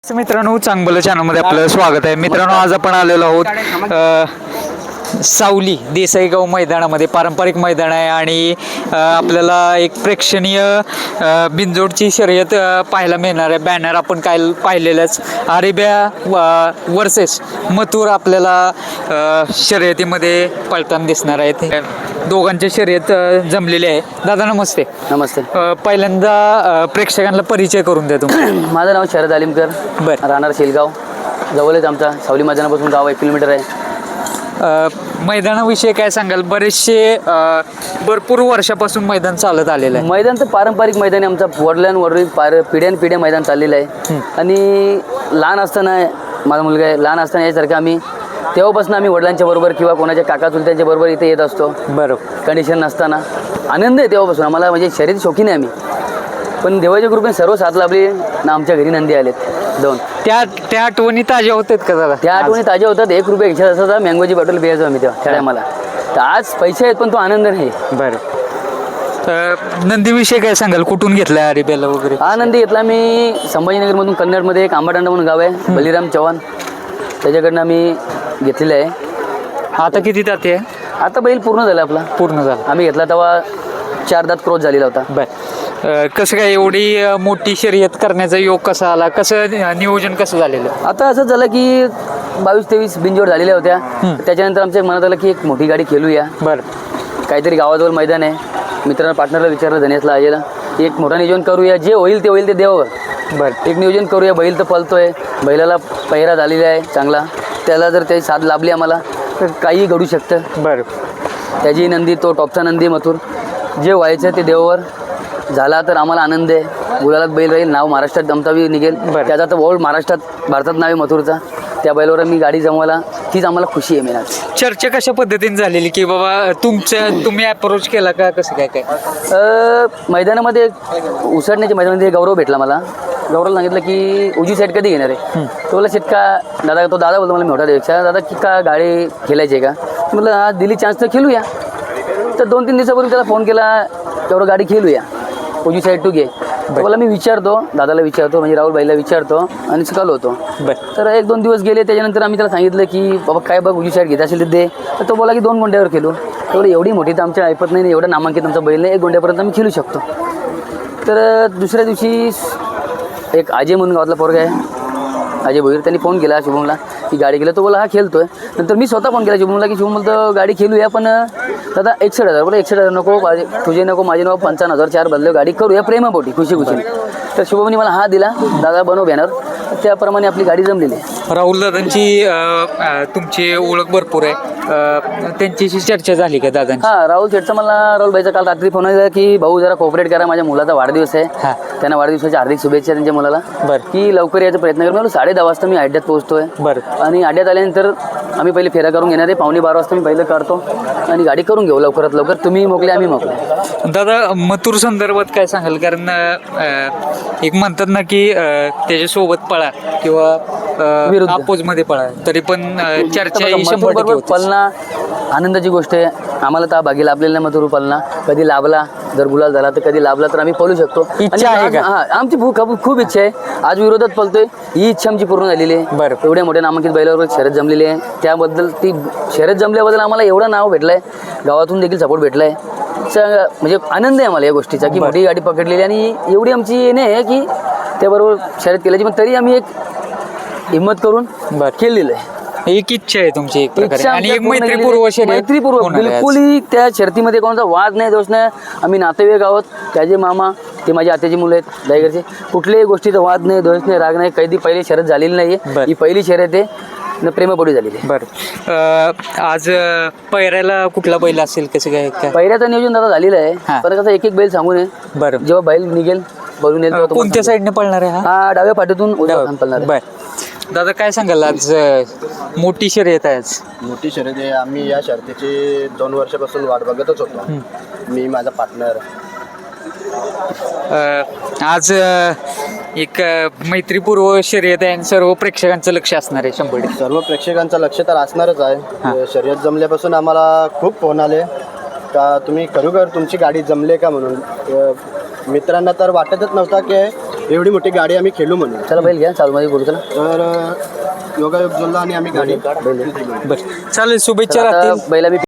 मित्रांनो, चांगलं चॅनलमध्ये आपलं स्वागत आहे. मित्रांनो, आज आपण आलेलो आहोत सावली देसाईगाव मैदानामध्ये. पारंपरिक मैदान आहे आणि आपल्याला एक प्रेक्षणीय बिनजोडची शर्यत पाहायला मिळणार आहे. बॅनर आपण काय पाहिलेलंच, अरेबिया वर्सेस मथुर आपल्याला शर्यतीमध्ये पळताना दिसणार आहेत. दोघांच्या शर्यत जमलेली आहे. दादा नमस्ते. नमस्ते. पहिल्यांदा प्रेक्षकांना परिचय करून द्या तुम्ही. माझं नाव शरद आलिमकर. बरं. राहणार शेलगाव, जवळच आमचा सावली मैदानापासून गाव 1 किलोमीटर आहे. मैदानाविषयी काय सांगाल? बरेचसे भरपूर वर्षापासून मैदान चालत आलेलं आहे. मैदान तर पारंपरिक मैदान आहे. आमचा वडिलांवरील पिढ्यानपिढ्या मैदान चाललेलं आहे. आणि लहान असताना माझा मुलगा आहे, लहान असताना यासारखं आम्ही तेव्हापासून आम्ही वडिलांच्या बरोबर किंवा कोणाच्या काका चुलत्यांच्या बरोबर इथे येत असतो. बरोबर. कंडिशन नसताना आनंद आहे तेव्हापासून आम्हाला. म्हणजे शर्यत शौकीन आहे आम्ही. पण देवाच्या कृपेने सर्व साथ लाभली ना. आमच्या घरी नंदी आलेत 2. त्या आठवणी ताज्या होतात का दादा? त्या आठवणी ताज्या होतात. 1 रुपये रिक्षा असा मँगोची बॉटल प्यायचो आम्ही तेव्हा त्या टायमाला. तर आज पैसे आहेत पण तो आनंद नाही. बरं. नंदीविषयी काय सांगाल? कुठून घेतलाय अरेबियाला वगैरे? हा नंदी घेतला मी संभाजीनगरमधून. कन्नडमध्ये एक आंबाटांडा म्हणून गाव आहे, बलिराम चव्हाण, त्याच्याकडनं आम्ही घेतलेलं आहे. आता किती ताते आहे? आता बैल पूर्ण झाला आपला. पूर्ण झाला. आम्ही घेतला तेव्हा 4 दात क्रॉस झालेला होता. बर. कसं काय एवढी मोठी शर्यत करण्याचा योग कसा आला? कसं नियोजन कसं झालेलं? आता असं झालं की 22-23 बिनजोड झालेल्या होत्या. त्याच्यानंतर आमच्या मनात आलं की एक मोठी गाडी खेळूया. बरं. काहीतरी गावाजवळ मैदान आहे. मित्रांना पार्टनरला विचारलं, धनेशला आजेला, एक मोठं नियोजन करूया. जे होईल ते देवावर. बरं. एक नियोजन करूया. बैल तर पळतोय, बैलाला पहिरा झालेला आहे चांगला. त्याला जर त्याची साथ लाभली आम्हाला तर काहीही घडू शकतं. बरं. त्याची नंदी, तो टॉपचा नंदी मथुर. जे व्हायचं ते देवावर झाला तर आम्हाला आनंद आहे. गुलालात बैल राहील, नाव महाराष्ट्रात आमचा बी निघेल. त्याचा तर वर्ल्ड महाराष्ट्रात, भारतात नाव आहे मथुरचा. त्या बैलावर मी गाडी जमवायला, तीच आम्हाला खुशी आहे. मेनात चर्चा कशा पद्धतीने झालेली की बाबा तुम्ही अप्रोच केला का? कसं काय मैदानामध्ये उसडण्याच्या मैदानामध्ये गौरव भेटला मला. गौरवला सांगितलं की उजी सेट कधी घेणार आहे? तो बोला सेट का दादा, तो दादा बोलतो मला मोठा द्यायचा. दादा की का गाडी खेळायची आहे का? म्हटलं हा दिली चान्स तर खेळूया. तर 2-3 दिवसापूर्वी त्याला फोन केला, तेवढं गाडी खेळूया, उजी साईड टू घे. तर मला मी विचारतो, दादाला विचारतो, म्हणजे राहुल भाईला विचारतो आणि चालू होतो. तर 1-2 दिवस गेले. त्याच्यानंतर आम्ही त्याला सांगितलं की बाबा काय बघ, उजी साईड घेत असेल तर दे. तर तो बोला की 2 गोंड्यावर खेळू. तेवढं एवढी मोठी तर आमच्या ऐपत नाही, एवढं नामांकित आमचा बैल नाही, 1 गोंड्यापर्यंत आम्ही खेळू शकतो. तर दुसऱ्या दिवशी एक अजय म्हणून गावातला पोरगा आहे, अजय भोईर, त्यांनी फोन केला शुभमला की गाडी केलं. तो बोला हा खेळतोय. नंतर मी स्वतः फोन केला शुभमला की शुभम बोलतो गाडी खेळूया, पण दादा 61,000. बोला 61,000 नको, तुझे नको, माझे नको, 55,000 4 बदले गाडी करूया प्रेमापोटी, खुशी. तर शुभमनी मला हा दिला, दादा बनव बॅनर. त्याप्रमाणे आपली गाडी जमलेली आहे. राहुल दादांची तुमची ओळख भरपूर आहे. त्यांच्याशी चर्चा झाली का दादांची? हा, राहुल शेठचा मला, राहुल भाईचा काल रात्री फोन आला की भाऊ जरा कोऑपरेट करा, माझ्या मुलाचा वाढदिवस आहे. त्यांना वाढदिवसाच्या हार्दिक शुभेच्छा त्यांच्या मुलाला. की लवकर यायचा प्रयत्न करू. 10:30 वाजता मी अड्ड्यात पोहोचतोय. बरं. आणि अड्ड्यात आल्यानंतर आम्ही पहिले फेरा करून घेणार आहे. 11:45 वाजता मी पहिलं करतो आणि गाडी करून घेऊ लवकरात लवकर. तुम्ही मोकले, आम्ही मोकले. दादा, मथुर संदर्भात काय सांगाल? कारण एक म्हणतात ना की त्याच्यासोबत पळा किंवा अपोज मध्ये पळा, तरी पण चर्चा ही 100% पलना आनंदाची गोष्ट आहे. आम्हाला तर बागी लाभलेला नाही मथुर पलना. कधी लाभला, जर गुलाल झाला तर कधी लाभला तर आम्ही पळू शकतो. इच्छा आहे का? हा, आमची खूप इच्छा आहे. आज विरोधात पळतोय, ही इच्छा आमची पूर्ण झालेली आहे. बरं. एवढ्या मोठ्या नामांकित बैलावर शर्यत जमलेली आहे. त्याबद्दल ती शर्यत जमल्याबद्दल आम्हाला एवढं नाव भेटलंय, गावातून देखील सपोर्ट भेटलाय. म्हणजे आनंद आहे आम्हाला या गोष्टीचा की मोठी गाडी पकडलेली आणि एवढी आमची येणे आहे की त्याबरोबर शर्यत केल्याची. पण तरी आम्ही एक हिंमत करून केलेलं आहे. एक इच्छा आहे तुमची एक प्रकारे, आणि एक मैत्रीपूर्वक बिलकुल त्या शर्तीमध्ये कोणाचा वाद नाही, दोष नाही. आम्ही नातेवाईक आहोत. त्याचे मामा, ते माझ्या आत्याची मुलं आहेत दायगरचे. कुठल्याही गोष्टीचा वाद नाही, दोष नाही, राग नाही. कधी पहिली शर्यत झालेली नाहीये. ही पहिली शर्यत आहे, प्रेमापोटी झालेली आहे. बरं. आज पैऱ्याला कुठला बैल असेल? कसं काय? पैऱ्याचं नियोजन दादा झालेलं आहे. पण कसं एक बैल सांगू नये. बरं. जेव्हा बैल निघेल, बोलून येईल, कोणत्या साईडने पळणार आहे? हा, डाव्या पाठीतून पळणार. बरं. दादा काय सांगाल? आज मोठी शर्यत आहे. आज मोठी शर्यत आहे. आम्ही या शर्यतीची 2 वर्षापासून वाट बघतच होतो, मी माझा पार्टनर. आज एक मैत्रीपूर्व शर्यत आहे आणि सर्व प्रेक्षकांचं लक्ष असणार आहे. 100%. सर्व प्रेक्षकांचं लक्ष तर असणारच आहे. शर्यत जमल्यापासून आम्हाला खूप फोन आले का तुम्ही खरोखर तुमची गाडी जमले का म्हणून. मित्रांना तर वाटतच नव्हता की एवढी मोठी गाडी आम्ही खेळू म्हणून. चला बैल घ्या चालू मध्ये बोलू चला. तर योगायोग जोडला आणि आम्ही गाडी बरं चालेल, शुभेच्छा आता राहतील. बैला बी